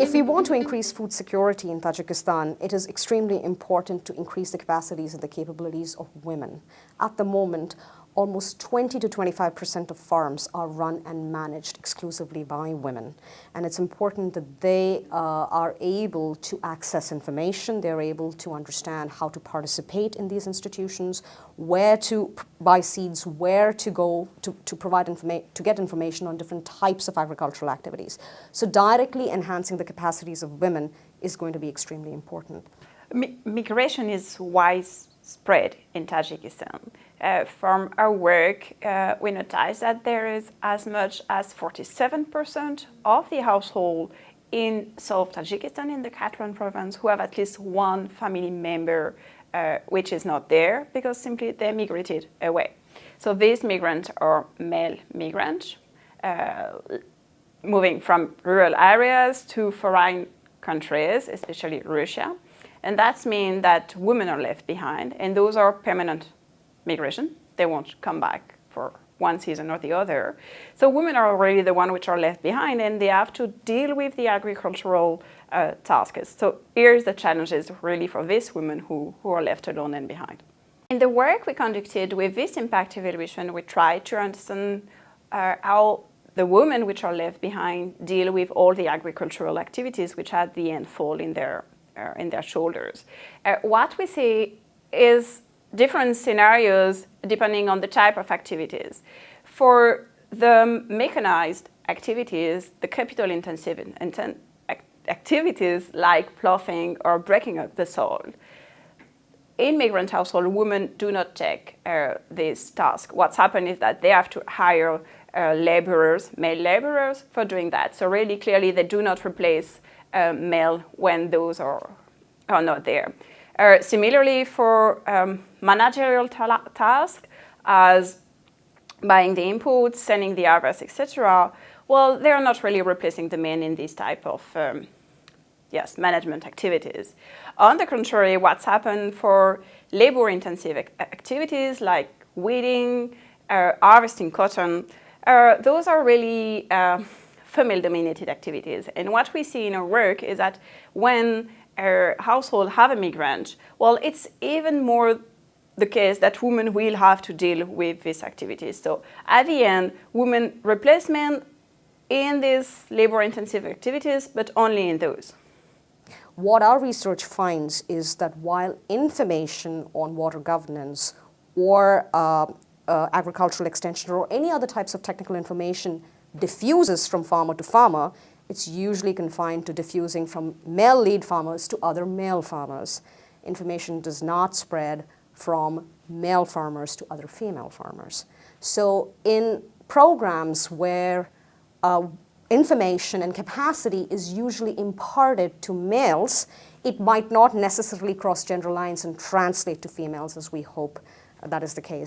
If we want to increase food security in Tajikistan, it is extremely important to increase the capacities and the capabilities of women. At the moment, almost 20 to 25% of farms are run and managed exclusively by women. And it's important that they are able to access information, they're able to understand how to participate in these institutions, where to buy seeds, where to go to provide to get information on different types of agricultural activities. So directly enhancing the capacities of women is going to be extremely important. Migration is widespread in Tajikistan. From our work, we noticed that there is as much as 47% of the household in South Tajikistan, in the Katlan province, who have at least one family member which is not there because simply they migrated away. So these migrants are male migrants, moving from rural areas to foreign countries, especially Russia. And that means that women are left behind, and those are permanent migration. They won't come back for one season or the other. So women are already the ones which are left behind, and they have to deal with the agricultural tasks. So here's the challenges really for these women who are left alone and behind. In the work we conducted with this impact evaluation, we tried to understand how the women which are left behind deal with all the agricultural activities which at the end fall in their shoulders. What we see is different scenarios depending on the type of activities. For the mechanized activities, the capital-intensive activities like ploughing or breaking up the soil, in migrant household, women do not take this task. What's happened is that they have to hire laborers, male laborers, for doing that. So really clearly they do not replace male when those are not there. Similarly, for managerial tasks, as buying the inputs, sending the harvest, etc., well, they are not really replacing the men in this type of management activities. On the contrary, what's happened for labor-intensive activities like weeding, harvesting cotton, those are really female-dominated activities. And what we see in our work is that when a household have a migrant, well, it's even more the case that women will have to deal with these activities. So at the end, women replace men in these labor-intensive activities, but only in those. What our research finds is that while information on water governance or agricultural extension or any other types of technical information diffuses from farmer to farmer, it's usually confined to diffusing from male lead farmers to other male farmers. Information does not spread from male farmers to other female farmers. So in programs where information and capacity is usually imparted to males, it might not necessarily cross gender lines and translate to females as we hope that is the case.